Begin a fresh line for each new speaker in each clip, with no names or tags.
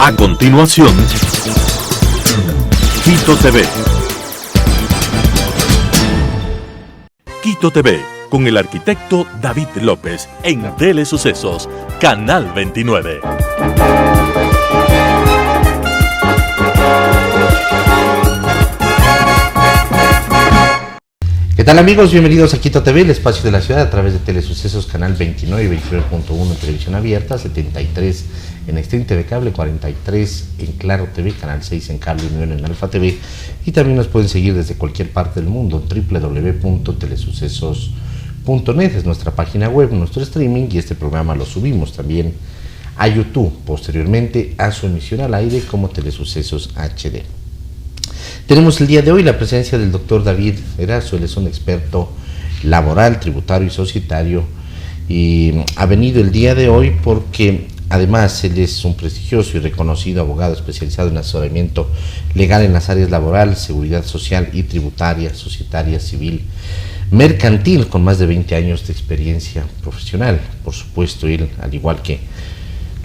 A continuación, Quito TV. Quito TV, con el arquitecto David López, en Telesucesos, Canal 29.
¿Qué tal, amigos? Bienvenidos a Quito TV, el espacio de la ciudad, a través de Telesucesos, Canal 29 y 29.1 en televisión abierta, 73 en Extreme TV Cable, 43 en Claro TV, Canal 6 en Cable y 9 en Alfa TV. Y también nos pueden seguir desde cualquier parte del mundo en www.telesucesos.net, es nuestra página web, nuestro streaming, y este programa lo subimos también a YouTube, posteriormente a su emisión al aire como Telesucesos HD. Tenemos el día de hoy la presencia del doctor David Erazo. Él es un experto laboral, tributario y societario, y ha venido el día de hoy porque además él es un prestigioso y reconocido abogado especializado en asesoramiento legal en las áreas laboral, seguridad social y tributaria, societaria, civil, mercantil, con más de 20 años de experiencia profesional. Por supuesto, él, al igual que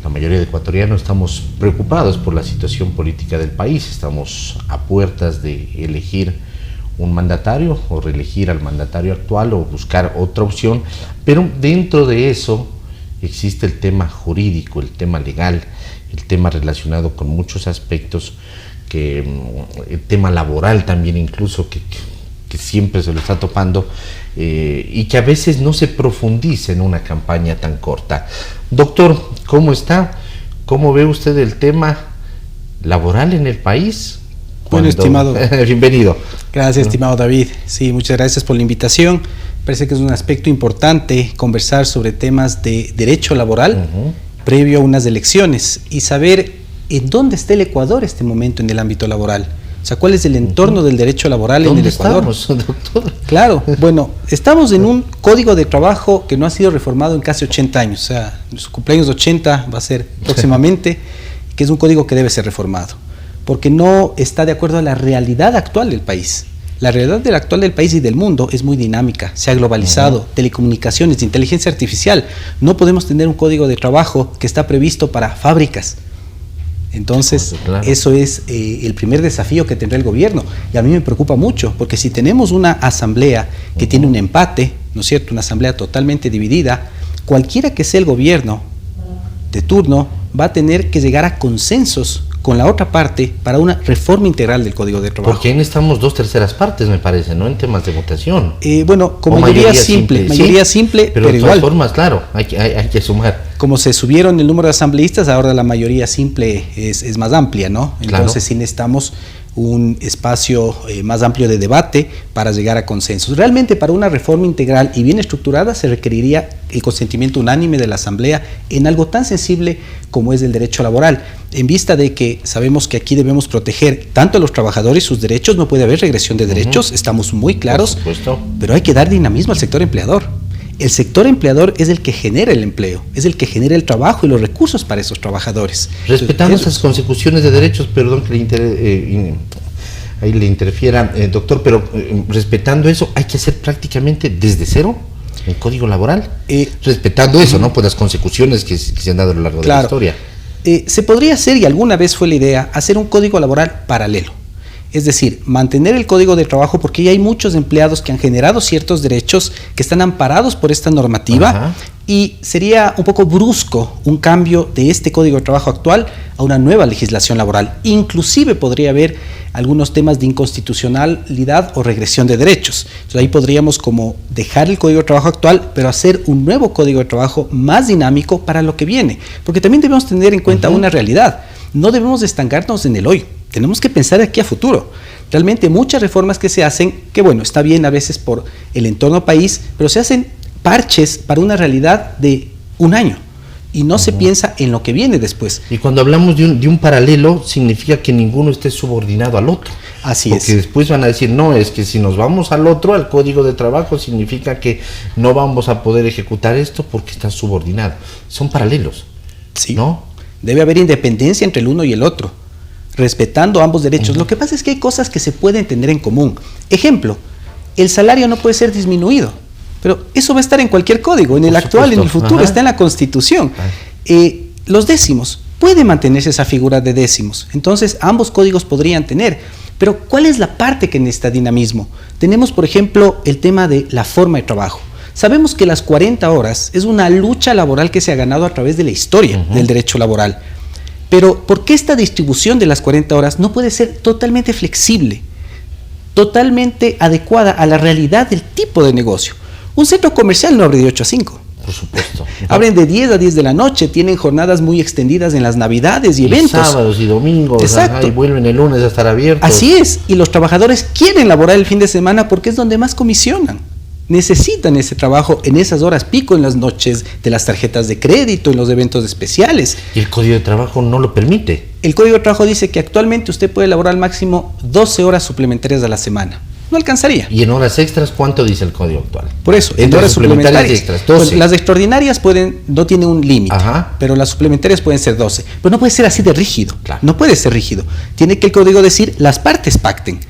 la mayoría de ecuatorianos, estamos preocupados por la situación política del país. Estamos a puertas de elegir un mandatario o reelegir al mandatario actual o buscar otra opción, pero dentro de eso existe el tema jurídico, el tema legal, el tema relacionado con muchos aspectos, el tema laboral también incluso, que siempre se lo está topando, y que a veces no se profundiza en una campaña tan corta. Doctor, ¿cómo está? ¿Cómo ve usted el tema laboral en el país?
Bueno, estimado.
Bienvenido.
Gracias, estimado David. Sí, muchas gracias por la invitación. Parece que es un aspecto importante conversar sobre temas de derecho laboral previo a unas elecciones y saber en dónde está el Ecuador en este momento en el ámbito laboral. O sea, ¿cuál es el entorno del derecho laboral en el Ecuador?
¿Dónde estamos, doctor?
Claro, bueno, estamos en un código de trabajo que no ha sido reformado en casi 80 años. O sea, su cumpleaños de 80 va a ser próximamente, que es un código que debe ser reformado, porque no está de acuerdo a la realidad actual del país. La realidad actual del país y del mundo es muy dinámica, se ha globalizado, telecomunicaciones, inteligencia artificial. No podemos tener un código de trabajo que está previsto para fábricas. Entonces, claro, eso es el primer desafío que tendrá el gobierno, y a mí me preocupa mucho, porque si tenemos una asamblea que tiene un empate, ¿no es cierto?, una asamblea totalmente dividida, cualquiera que sea el gobierno de turno va a tener que llegar a consensos con la otra parte para una reforma integral del Código de Trabajo.
Porque ahí necesitamos 2/3 partes, me parece, ¿no?, en temas de votación.
Bueno, con mayoría simple, pero
de
igual.
todas formas, claro, hay que sumar.
Como se subieron el número de asambleístas, ahora la mayoría simple es más amplia, ¿no? Entonces claro, sí necesitamos un espacio más amplio de debate para llegar a consensos. Realmente, para una reforma integral y bien estructurada se requeriría el consentimiento unánime de la Asamblea en algo tan sensible como es el derecho laboral, en vista de que sabemos que aquí debemos proteger tanto a los trabajadores sus derechos. No puede haber regresión de derechos, estamos muy claros, pero hay que dar dinamismo al sector empleador. El sector empleador es el que genera el empleo, es el que genera el trabajo y los recursos para esos trabajadores.
Respetando esas consecuciones de derechos, perdón que ahí le interfiera, doctor, pero respetando eso, hay que hacer prácticamente desde cero el código laboral, respetando eso, ¿no?, por las consecuciones que se han dado a lo largo de la historia.
Se podría hacer, y alguna vez fue la idea, hacer un código laboral paralelo. Es decir, mantener el Código de Trabajo, porque ya hay muchos empleados que han generado ciertos derechos que están amparados por esta normativa, y sería un poco brusco un cambio de este Código de Trabajo actual a una nueva legislación laboral. Inclusive podría haber algunos temas de inconstitucionalidad o regresión de derechos. Entonces ahí podríamos como dejar el Código de Trabajo actual, pero hacer un nuevo Código de Trabajo más dinámico para lo que viene. Porque también debemos tener en cuenta una realidad. No debemos estancarnos en el hoy. Tenemos que pensar aquí a futuro. Realmente muchas reformas que se hacen, que bueno, está bien a veces por el entorno país, pero se hacen parches para una realidad de un año y no se piensa en lo que viene después.
Y cuando hablamos de un paralelo, significa que ninguno esté subordinado al otro.
Así es.
Porque después van a decir, no, es que si nos vamos al otro, al Código de Trabajo, significa que no vamos a poder ejecutar esto porque está subordinado. Son paralelos,
sí,
¿no?
Debe haber independencia entre el uno y el otro, respetando ambos derechos. Lo que pasa es que hay cosas que se pueden tener en común. Ejemplo, el salario no puede ser disminuido, pero eso va a estar en cualquier código, en el actual, en el futuro, está en la Constitución. Los décimos, puede mantenerse esa figura de décimos. Entonces, ambos códigos podrían tener. Pero, ¿cuál es la parte que necesita dinamismo? Tenemos, por ejemplo, el tema de la forma de trabajo. Sabemos que las 40 horas es una lucha laboral que se ha ganado a través de la historia del derecho laboral. Pero, ¿por qué esta distribución de las 40 horas no puede ser totalmente flexible, totalmente adecuada a la realidad del tipo de negocio? Un centro comercial no abre de 8 a 5.
Por supuesto.
Abren de 10 a 10 de la noche, tienen jornadas muy extendidas en las navidades y eventos.
Sábados y domingos.
Exacto.
Y vuelven el lunes a estar abiertos.
Así es, y los trabajadores quieren laborar el fin de semana porque es donde más comisionan. Necesitan ese trabajo en esas horas pico, en las noches de las tarjetas de crédito, en los eventos especiales.
Y el Código de Trabajo no lo permite.
El Código de Trabajo dice que actualmente usted puede laborar al máximo 12 horas suplementarias a la semana. No alcanzaría.
¿Y en horas extras cuánto dice el Código actual?
Por eso, en
Entre
horas suplementarias.
Extras, 12.
Pues las extraordinarias no tienen un límite, pero las suplementarias pueden ser 12. Pero no puede ser así de rígido.
Claro.
No puede ser rígido. Tiene que el código decir, las partes pacten.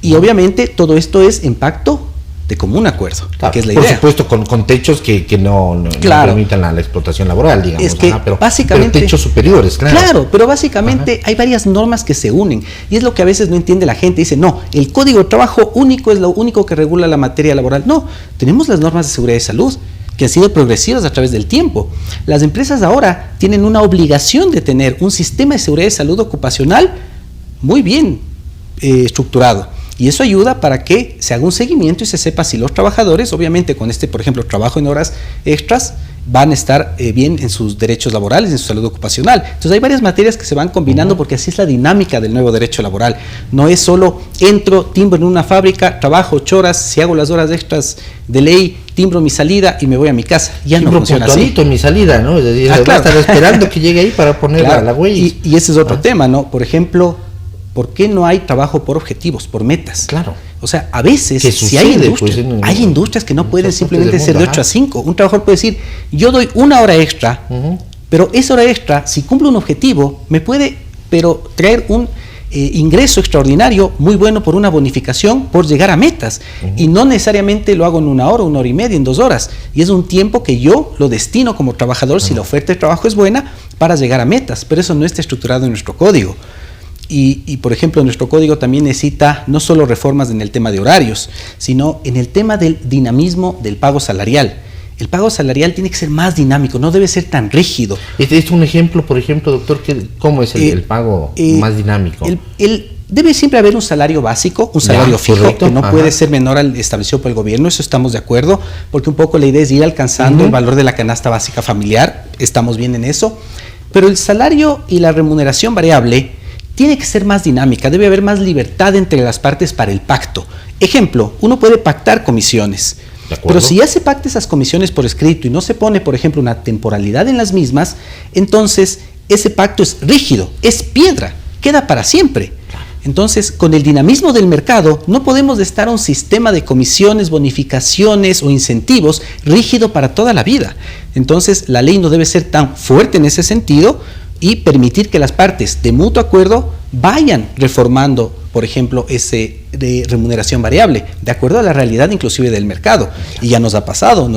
Y obviamente todo esto es en pacto de común acuerdo,
Claro,
que es la
por
idea.
supuesto, con techos que no permitan la explotación laboral, digamos.
Es que
pero
básicamente,
techos superiores, claro.
Claro, pero básicamente hay varias normas que se unen. Y es lo que a veces no entiende la gente. Dice, no, el Código de Trabajo único es lo único que regula la materia laboral. No, tenemos las normas de seguridad y salud, que han sido progresivas a través del tiempo. Las empresas ahora tienen una obligación de tener un sistema de seguridad y salud ocupacional muy bien estructurado. Y eso ayuda para que se haga un seguimiento y se sepa si los trabajadores, obviamente con por ejemplo, trabajo en horas extras, van a estar bien en sus derechos laborales, en su salud ocupacional. Entonces hay varias materias que se van combinando porque así es la dinámica del nuevo derecho laboral. No es solo entro, timbro en una fábrica, trabajo 8 horas, si hago las horas extras de ley, timbro mi salida y me voy a mi casa. Ya no funciona así.
En mi salida, ¿no? Es decir,
claro.
Va a estar esperando que llegue ahí para poner la huella.
Y ese es otro tema, ¿no? Por ejemplo, ¿por qué no hay trabajo por objetivos, por metas?
Claro.
O sea, a veces,
si
hay industrias que no pueden simplemente ser de 8 a 5. Un trabajador puede decir, yo doy una hora extra, pero esa hora extra, si cumple un objetivo, me puede traer un ingreso extraordinario muy bueno por una bonificación, por llegar a metas. Y no necesariamente lo hago en 1 hora, 1 hora y media, en 2 horas. Y es un tiempo que yo lo destino como trabajador, si la oferta de trabajo es buena, para llegar a metas. Pero eso no está estructurado en nuestro código. Y, por ejemplo, nuestro código también necesita no solo reformas en el tema de horarios, sino en el tema del dinamismo del pago salarial. El pago salarial tiene que ser más dinámico, no debe ser tan rígido.
¿Es un ejemplo, por ejemplo, doctor, cómo es el pago más dinámico?
Debe siempre haber un salario básico, un salario fijo,
correcto,
que no puede ser menor al establecido por el gobierno, eso estamos de acuerdo, porque un poco la idea es ir alcanzando el valor de la canasta básica familiar, estamos bien en eso, pero el salario y la remuneración variable tiene que ser más dinámica, debe haber más libertad entre las partes para el pacto. Ejemplo, uno puede pactar comisiones, pero si ya se pacta esas comisiones por escrito y no se pone, por ejemplo, una temporalidad en las mismas, entonces ese pacto es rígido, es piedra, queda para siempre. Entonces, con el dinamismo del mercado, no podemos estar un sistema de comisiones, bonificaciones o incentivos rígido para toda la vida. Entonces, la ley no debe ser tan fuerte en ese sentido y permitir que las partes de mutuo acuerdo vayan reformando, por ejemplo, ese de remuneración variable, de acuerdo a la realidad inclusive del mercado. Y ya nos ha pasado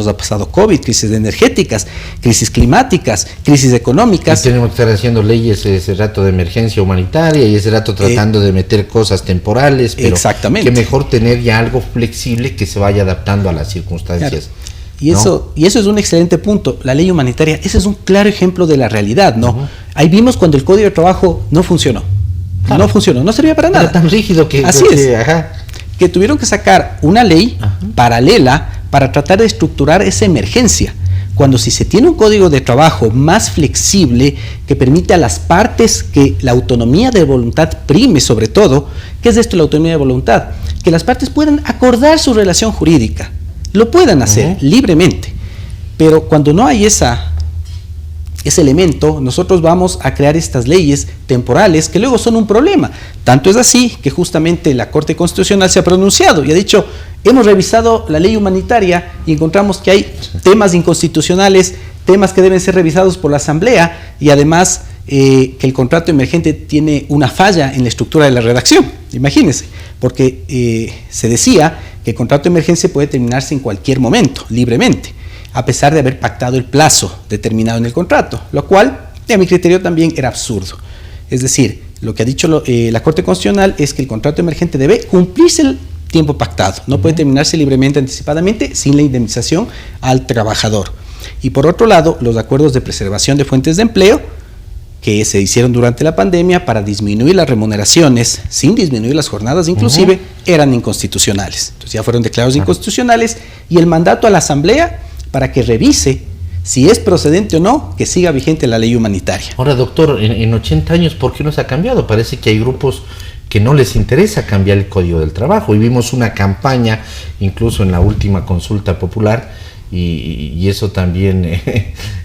COVID, crisis energéticas, crisis climáticas, crisis económicas.
Y tenemos que estar haciendo leyes ese rato de emergencia humanitaria y ese rato tratando de meter cosas temporales, pero
exactamente.
Que mejor tener ya algo flexible que se vaya adaptando a las circunstancias.
Claro. Y eso es un excelente punto. La ley humanitaria, ese es un claro ejemplo de la realidad, ¿no? Ahí vimos cuando el Código de Trabajo no funcionó. Claro. No funcionó, no servía para nada.
Era tan rígido que...
Así es. Que tuvieron que sacar una ley paralela para tratar de estructurar esa emergencia. Cuando si se tiene un Código de Trabajo más flexible, que permite a las partes que la autonomía de voluntad prime sobre todo, ¿qué es esto la autonomía de voluntad? Que las partes puedan acordar su relación jurídica. Lo puedan hacer libremente, pero cuando no hay ese elemento, nosotros vamos a crear estas leyes temporales que luego son un problema. Tanto es así que justamente la Corte Constitucional se ha pronunciado y ha dicho, hemos revisado la ley humanitaria y encontramos que hay temas inconstitucionales, temas que deben ser revisados por la Asamblea y además que el contrato emergente tiene una falla en la estructura de la redacción. Imagínense, porque se decía que el contrato de emergencia puede terminarse en cualquier momento, libremente, a pesar de haber pactado el plazo determinado en el contrato, lo cual Y a mi criterio también era absurdo. Es decir, lo que ha dicho la Corte Constitucional es que el contrato emergente debe cumplirse el tiempo pactado, no puede terminarse libremente, anticipadamente, sin la indemnización al trabajador. Y por otro lado, los acuerdos de preservación de fuentes de empleo que se hicieron durante la pandemia para disminuir las remuneraciones, sin disminuir las jornadas inclusive, eran inconstitucionales. Entonces ya fueron declarados inconstitucionales, y el mandato a la Asamblea para que revise si es procedente o no, que siga vigente la ley humanitaria.
Ahora, doctor, en 80 años, ¿por qué no se ha cambiado? Parece que hay grupos que no les interesa cambiar el Código del Trabajo, y vimos una campaña incluso en la última consulta popular, y eso también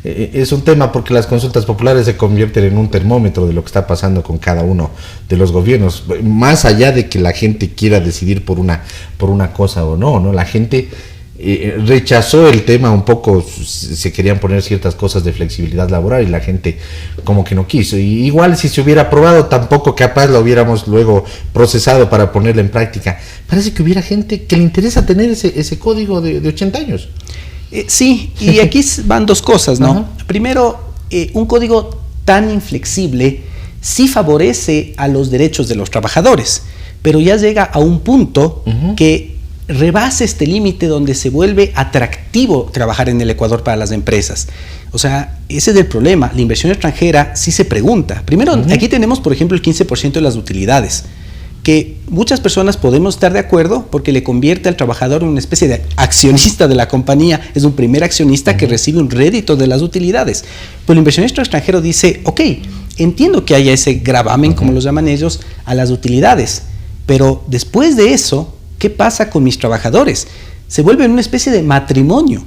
es un tema, porque las consultas populares se convierten en un termómetro de lo que está pasando con cada uno de los gobiernos, más allá de que la gente quiera decidir por una cosa o no, la gente rechazó el tema un poco, se querían poner ciertas cosas de flexibilidad laboral y la gente como que no quiso, y igual si se hubiera aprobado tampoco capaz lo hubiéramos luego procesado para ponerlo en práctica. Parece que hubiera gente que le interesa tener ese código de 80 años.
Sí, y aquí van dos cosas, ¿no? Primero, un código tan inflexible sí favorece a los derechos de los trabajadores, pero ya llega a un punto que rebasa este límite donde se vuelve atractivo trabajar en el Ecuador para las empresas. O sea, ese es el problema. La inversión extranjera sí se pregunta. Primero, aquí tenemos, por ejemplo, el 15% de las utilidades, que muchas personas podemos estar de acuerdo porque le convierte al trabajador en una especie de accionista de la compañía, es un primer accionista que recibe un rédito de las utilidades. Pero el inversionista extranjero dice, ok, entiendo que haya ese gravamen, como lo llaman ellos, a las utilidades, pero después de eso, ¿qué pasa con mis trabajadores? Se vuelve una especie de matrimonio,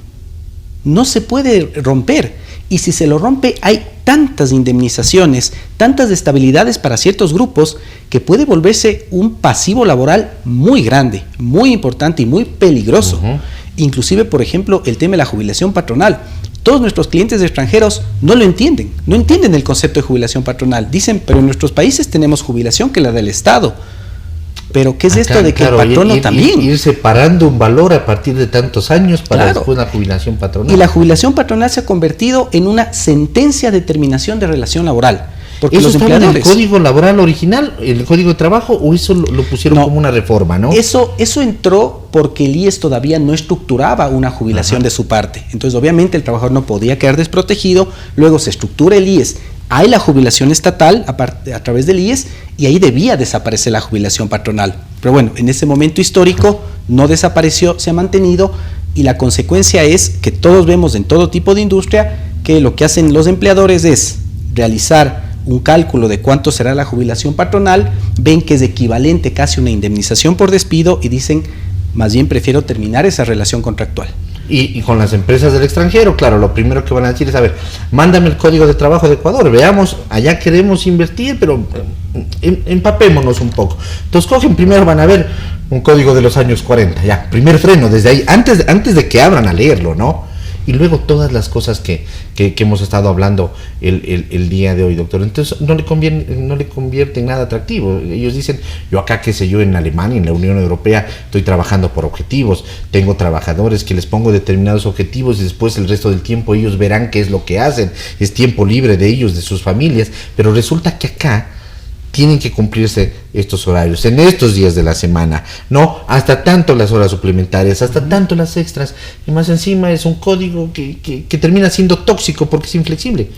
no se puede romper, y si se lo rompe hay tantas indemnizaciones, tantas estabilidades para ciertos grupos, que puede volverse un pasivo laboral muy grande, muy importante y muy peligroso. Inclusive, por ejemplo, el tema de la jubilación patronal. Todos nuestros clientes extranjeros no lo entienden, no entienden el concepto de jubilación patronal. Dicen, pero en nuestros países tenemos jubilación que la del Estado. Pero ¿qué es esto de que el patrono también?
Ir separando un valor a partir de tantos años para después la jubilación patronal.
Y la jubilación patronal se ha convertido en una sentencia de terminación de relación laboral. Porque
¿Eso
los
estaba
empleadores,
en el Código Laboral original, el Código de Trabajo, o eso lo pusieron como una reforma, no?
Eso entró porque el IES todavía no estructuraba una jubilación de su parte. Entonces, obviamente, el trabajador no podía quedar desprotegido. Luego se estructura el IES. Hay la jubilación estatal a través del IES, y ahí debía desaparecer la jubilación patronal. Pero bueno, en ese momento histórico no desapareció, se ha mantenido, y la consecuencia es que todos vemos en todo tipo de industria que lo que hacen los empleadores es realizar un cálculo de cuánto será la jubilación patronal, ven que es equivalente casi a una indemnización por despido y dicen, más bien prefiero terminar esa relación contractual.
Y con las empresas del extranjero, claro, lo primero que van a decir es, a ver, mándame el Código de Trabajo de Ecuador, veamos, allá queremos invertir, pero empapémonos un poco. Entonces cogen, primero van a ver un código de los años 40, ya, primer freno, desde ahí, antes de que abran a leerlo, ¿no? Y luego todas las cosas que hemos estado hablando el día de hoy, doctor. Entonces no le convierte en nada atractivo. Ellos dicen, yo acá, qué sé yo, en Alemania, en la Unión Europea, estoy trabajando por objetivos, tengo trabajadores que les pongo determinados objetivos y después el resto del tiempo ellos verán qué es lo que hacen, es tiempo libre de ellos, de sus familias, pero resulta que acá tienen que cumplirse estos horarios, en estos días de la semana, ¿no? Hasta tanto las horas suplementarias, hasta tanto las extras, y más encima es un código que termina siendo tóxico porque es inflexible.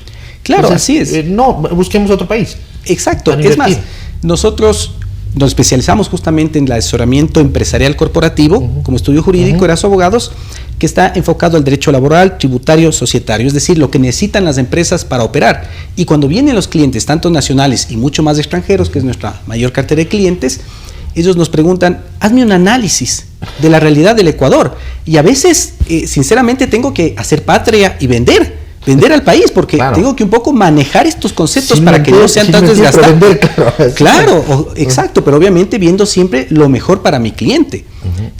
Claro,
entonces,
así es.
No, busquemos otro país.
Exacto, es más, nosotros nos especializamos justamente en el asesoramiento empresarial corporativo, como estudio jurídico, Eraso Abogados, que está enfocado al derecho laboral, tributario, societario, es decir, lo que necesitan las empresas para operar. Y cuando vienen los clientes, tanto nacionales y mucho más extranjeros, que es nuestra mayor cartera de clientes, ellos nos preguntan, hazme un análisis de la realidad del Ecuador. Y a veces, sinceramente, tengo que hacer patria y vender al país, porque tengo que un poco manejar estos conceptos para que no sean tan desgastantes. Claro, exacto, pero obviamente viendo siempre lo mejor para mi cliente.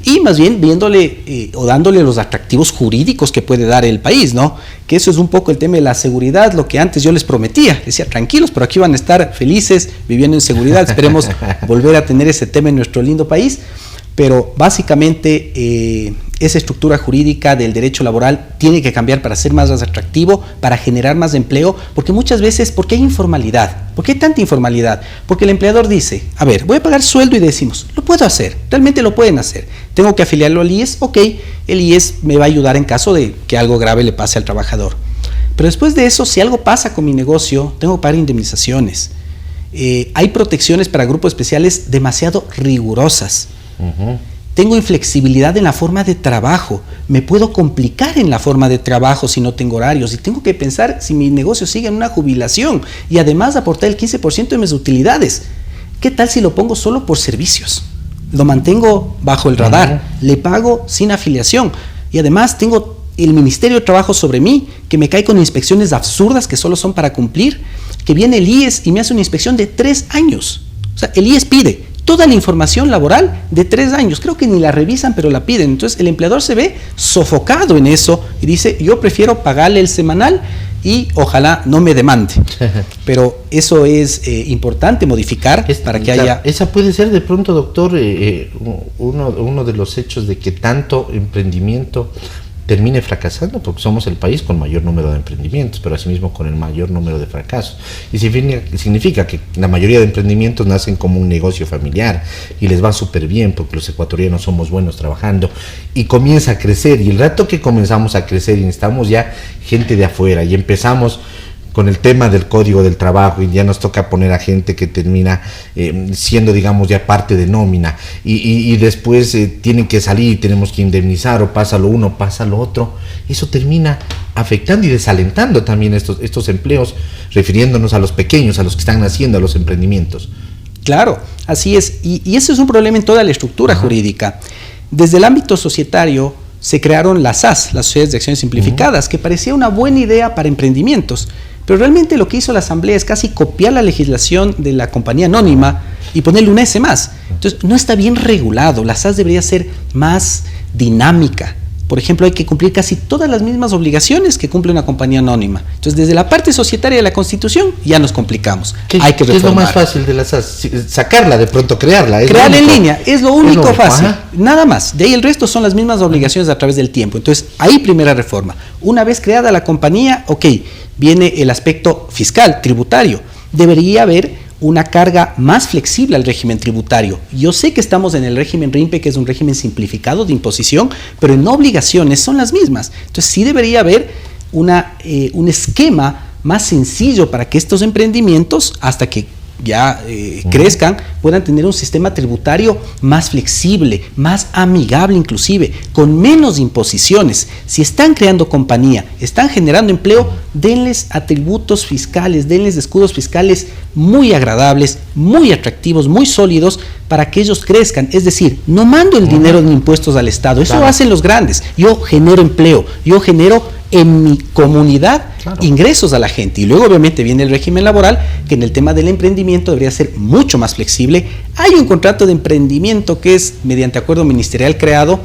Y más bien viéndole o dándole los atractivos jurídicos que puede dar el país, ¿no? Que eso es un poco el tema de la seguridad, lo que antes yo les prometía. Decía, tranquilos, pero aquí van a estar felices, viviendo en seguridad. Esperemos volver a tener ese tema en nuestro lindo país. Pero básicamente esa estructura jurídica del derecho laboral tiene que cambiar para ser más atractivo, para generar más empleo, porque muchas veces, ¿por qué hay informalidad? ¿Por qué hay tanta informalidad? Porque el empleador dice, a ver, voy a pagar sueldo y decimos, lo puedo hacer, realmente lo pueden hacer. Tengo que afiliarlo al IES, ok, el IES me va a ayudar en caso de que algo grave le pase al trabajador. Pero después de eso, si algo pasa con mi negocio, tengo que pagar indemnizaciones. Hay protecciones para grupos especiales demasiado rigurosas. Tengo inflexibilidad en la forma de trabajo, me puedo complicar en la forma de trabajo si no tengo horarios y tengo que pensar si mi negocio sigue en una jubilación y además aportar el 15% de mis utilidades. ¿Qué tal si lo pongo solo por servicios? Lo mantengo bajo el radar, le pago sin afiliación y además tengo el Ministerio de Trabajo sobre mí que me cae con inspecciones absurdas que solo son para cumplir, que viene el IES y me hace una inspección de 3 años. O sea, el IES pide toda la información laboral de 3 años. Creo que ni la revisan, pero la piden. Entonces el empleador se ve sofocado en eso y dice, yo prefiero pagarle el semanal y ojalá no me demande. Pero eso es importante modificar para que haya...
Esa puede ser de pronto, doctor, uno de los hechos de que tanto emprendimiento termine fracasando, porque somos el país con mayor número de emprendimientos, pero asimismo con el mayor número de fracasos. Y significa que la mayoría de emprendimientos nacen como un negocio familiar y les va súper bien porque los ecuatorianos somos buenos trabajando y comienza a crecer. Y el rato que comenzamos a crecer y necesitamos ya gente de afuera y empezamos con el tema del código del trabajo y ya nos toca poner a gente que termina siendo, digamos, ya parte de nómina y después tienen que salir, tenemos que indemnizar o pasa lo uno, pasa lo otro. Eso termina afectando y desalentando también estos empleos, refiriéndonos a los pequeños, a los que están naciendo, a los emprendimientos.
Claro, así es, y ese es un problema en toda la estructura jurídica. Desde el ámbito societario se crearon las SAS, las Sociedades de Acciones Simplificadas, que parecía una buena idea para emprendimientos. Pero realmente lo que hizo la Asamblea es casi copiar la legislación de la compañía anónima y ponerle un S más. Entonces, no está bien regulado. La SAS debería ser más dinámica. Por ejemplo, hay que cumplir casi todas las mismas obligaciones que cumple una compañía anónima. Entonces, desde la parte societaria de la Constitución ya nos complicamos. Hay que reformar.
¿Qué es lo más fácil de la SAS? Sacarla, de pronto crearla.
Crearla en línea, es lo único fácil. Nada más. De ahí el resto son las mismas obligaciones a través del tiempo. Entonces, ahí primera reforma. Una vez creada la compañía, ok, viene el aspecto fiscal, tributario. Debería haber una carga más flexible al régimen tributario. Yo sé que estamos en el régimen RIMPE, que es un régimen simplificado de imposición, pero en obligaciones son las mismas. Entonces sí debería haber un esquema más sencillo para que estos emprendimientos, hasta que ya crezcan, puedan tener un sistema tributario más flexible, más amigable inclusive, con menos imposiciones. Si están creando compañía, están generando empleo, denles atributos fiscales, denles escudos fiscales muy agradables, muy atractivos, muy sólidos, para que ellos crezcan. Es decir, no mando el dinero de impuestos al Estado, eso hacen los grandes. Yo genero empleo, yo genero en mi comunidad ingresos a la gente. Y luego obviamente viene el régimen laboral, que en el tema del emprendimiento debería ser mucho más flexible. Hay un contrato de emprendimiento que es mediante acuerdo ministerial creado,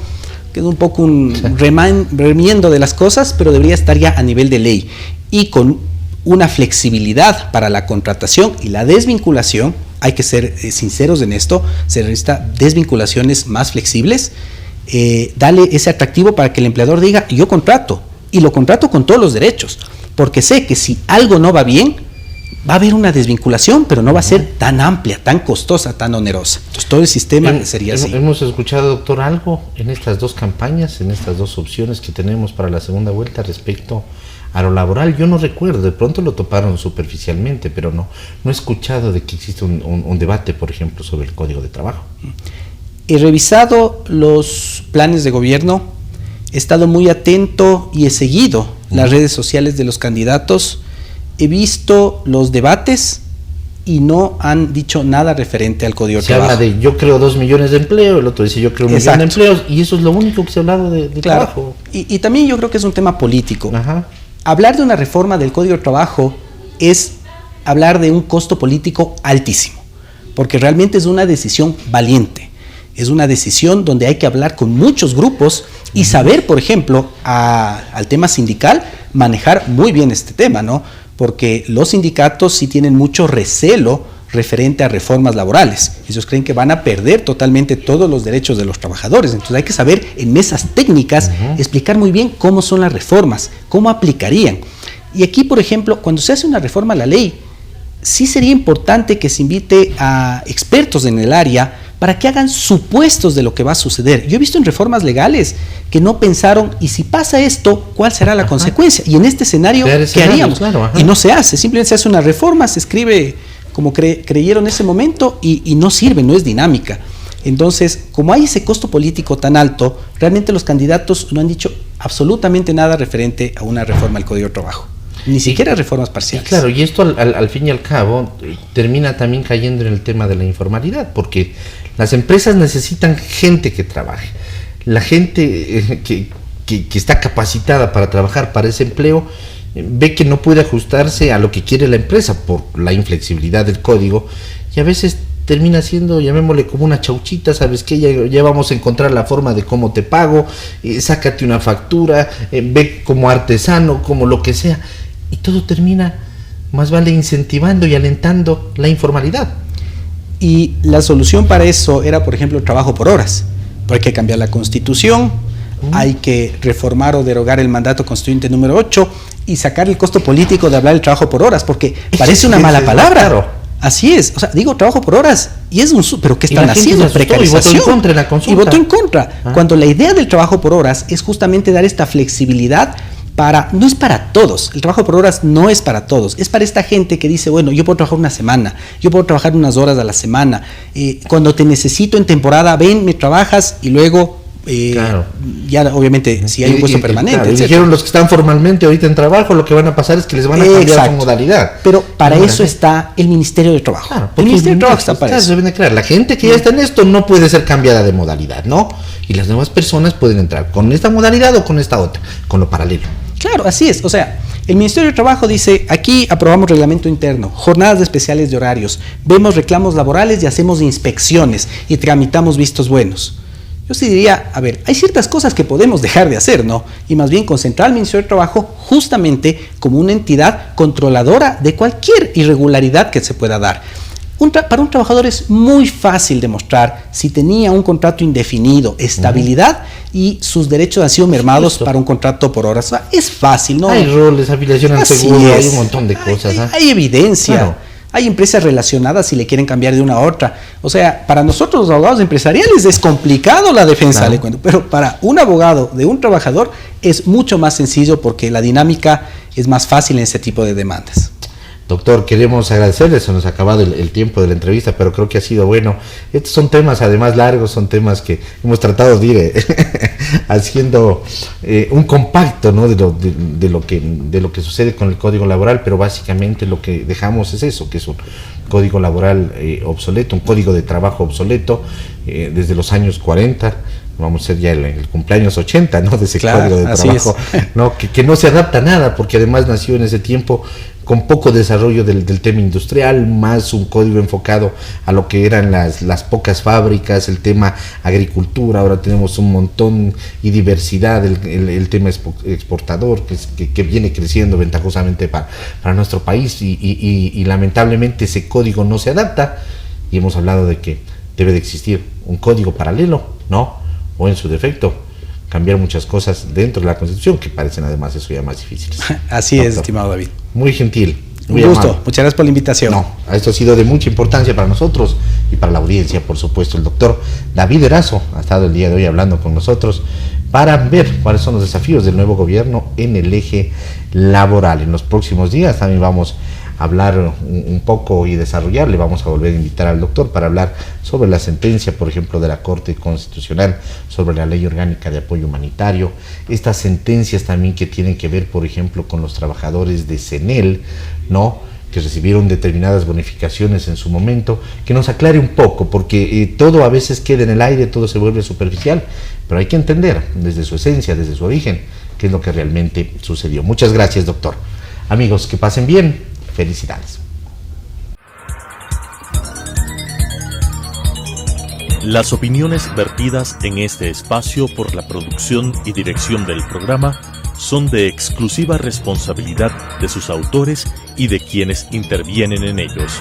que es un poco un remiendo de las cosas, pero debería estar ya a nivel de ley y con una flexibilidad para la contratación y la desvinculación. Hay que ser sinceros en esto, se necesita desvinculaciones más flexibles. Dale ese atractivo para que el empleador diga, yo contrato, y lo contrato con todos los derechos, porque sé que si algo no va bien, va a haber una desvinculación, pero no va a ser tan amplia, tan costosa, tan onerosa. Entonces todo el sistema sería así.
Hemos escuchado, doctor, algo en estas dos campañas, en estas dos opciones que tenemos para la segunda vuelta respecto a lo laboral. Yo no recuerdo, de pronto lo toparon superficialmente, pero no he escuchado de que existe un debate, por ejemplo, sobre el Código de Trabajo.
He revisado los planes de gobierno, he estado muy atento y he seguido las redes sociales de los candidatos, he visto los debates y no han dicho nada referente al Código de Trabajo.
Se habla de yo creo 2 millones de empleo, el otro dice yo creo 1 millón de empleos, y eso es lo único que se ha hablado de trabajo.
Y también yo creo que es un tema político. Hablar de una reforma del Código de Trabajo es hablar de un costo político altísimo, porque realmente es una decisión valiente. Es una decisión donde hay que hablar con muchos grupos y saber, por ejemplo, al tema sindical, manejar muy bien este tema, ¿no? Porque los sindicatos sí tienen mucho recelo referente a reformas laborales. Ellos creen que van a perder totalmente todos los derechos de los trabajadores. Entonces hay que saber en mesas técnicas explicar muy bien cómo son las reformas, cómo aplicarían. Y aquí, por ejemplo, cuando se hace una reforma a la ley, sí sería importante que se invite a expertos en el área para que hagan supuestos de lo que va a suceder. Yo he visto en reformas legales que no pensaron, y si pasa esto, ¿cuál será la consecuencia? Y en este escenario, ¿qué haríamos? Claro, y no se hace, simplemente se hace una reforma, se escribe como creyeron en ese momento y no sirve, no es dinámica. Entonces, como hay ese costo político tan alto, realmente los candidatos no han dicho absolutamente nada referente a una reforma al Código de Trabajo. Ni siquiera reformas parciales.
Claro, y esto al fin y al cabo termina también cayendo en el tema de la informalidad, porque las empresas necesitan gente que trabaje. La gente que está capacitada para trabajar para ese empleo ve que no puede ajustarse a lo que quiere la empresa por la inflexibilidad del código, y a veces termina siendo, llamémosle, como una chauchita. ¿Sabes qué? Ya vamos a encontrar la forma de cómo te pago, sácate una factura, ve como artesano, como lo que sea. Y todo termina, más vale, incentivando y alentando la informalidad.
Y la solución para eso era, por ejemplo, el trabajo por horas. Pero hay que cambiar la Constitución, hay que reformar o derogar el mandato constituyente número 8 y sacar el costo político de hablar del trabajo por horas, porque parece una mala palabra. Claro. Así es, o sea, digo trabajo por horas y es pero ¿qué están haciendo? Precarización.
Y votó en contra en la consulta.
Y votó en contra. Cuando la idea del trabajo por horas es justamente dar esta flexibilidad no es para todos, el trabajo por horas no es para todos, es para esta gente que dice, bueno, yo puedo trabajar una semana, yo puedo trabajar unas horas a la semana, cuando te necesito en temporada, ven, me trabajas y luego, claro, ya obviamente si hay un puesto permanente.
Claro, dijeron los que están formalmente ahorita en trabajo, lo que van a pasar es que les van a cambiar su modalidad.
Pero para eso está el Ministerio de Trabajo. Claro, el Ministerio de Trabajo está para eso.
Deben de crear. La gente que ya está en esto no puede ser cambiada de modalidad, ¿no? Y las nuevas personas pueden entrar con esta modalidad o con esta otra, con lo paralelo.
Claro, así es. O sea, el Ministerio de Trabajo dice, aquí aprobamos reglamento interno, jornadas especiales de horarios, vemos reclamos laborales y hacemos inspecciones y tramitamos vistos buenos. Yo sí diría, a ver, hay ciertas cosas que podemos dejar de hacer, ¿no? Y más bien concentrar al Ministerio de Trabajo justamente como una entidad controladora de cualquier irregularidad que se pueda dar. Para un trabajador es muy fácil demostrar si tenía un contrato indefinido, estabilidad y sus derechos han sido mermados para un contrato por horas. O sea, es fácil, ¿no?
Hay roles, afiliación al seguro, hay un montón de cosas.
Hay evidencia. Claro. Hay empresas relacionadas si le quieren cambiar de una a otra. O sea, para nosotros los abogados empresariales es complicado la defensa, claro, le cuento, pero para un abogado de un trabajador es mucho más sencillo porque la dinámica es más fácil en ese tipo de demandas.
Doctor, queremos agradecerle, se nos ha acabado el tiempo de la entrevista, pero creo que ha sido bueno. Estos son temas además largos, son temas que hemos tratado de ir haciendo un compacto, ¿no? de lo que sucede con el Código Laboral, pero básicamente lo que dejamos es eso, que es un Código Laboral obsoleto, un Código de Trabajo obsoleto desde los años 40. Vamos a ser ya el cumpleaños 80, ¿no? De ese Código de Trabajo, ¿no? Que no se adapta a nada, porque además nació en ese tiempo con poco desarrollo del tema industrial, más un código enfocado a lo que eran las pocas fábricas, el tema agricultura. Ahora tenemos un montón y diversidad, el tema exportador que viene creciendo ventajosamente para nuestro país y lamentablemente ese código no se adapta, y hemos hablado de que debe de existir un código paralelo, ¿no? O en su defecto, cambiar muchas cosas dentro de la Constitución, que parecen además eso ya más difíciles.
Así es, estimado David.
Muy gentil.
Muy un gusto, amable. Muchas gracias por la invitación.
No, esto ha sido de mucha importancia para nosotros y para la audiencia, por supuesto. El doctor David Erazo ha estado el día de hoy hablando con nosotros para ver cuáles son los desafíos del nuevo gobierno en el eje laboral. En los próximos días también vamos hablar un poco y desarrollar, le vamos a volver a invitar al doctor para hablar sobre la sentencia, por ejemplo, de la Corte Constitucional sobre la Ley Orgánica de Apoyo Humanitario, estas sentencias también que tienen que ver, por ejemplo, con los trabajadores de CENEL, ¿no?, que recibieron determinadas bonificaciones en su momento, que nos aclare un poco, porque todo a veces queda en el aire, todo se vuelve superficial, pero hay que entender desde su esencia, desde su origen, qué es lo que realmente sucedió. Muchas gracias, doctor. Amigos, que pasen bien. Felicidades.
Las opiniones vertidas en este espacio por la producción y dirección del programa son de exclusiva responsabilidad de sus autores y de quienes intervienen en ellos.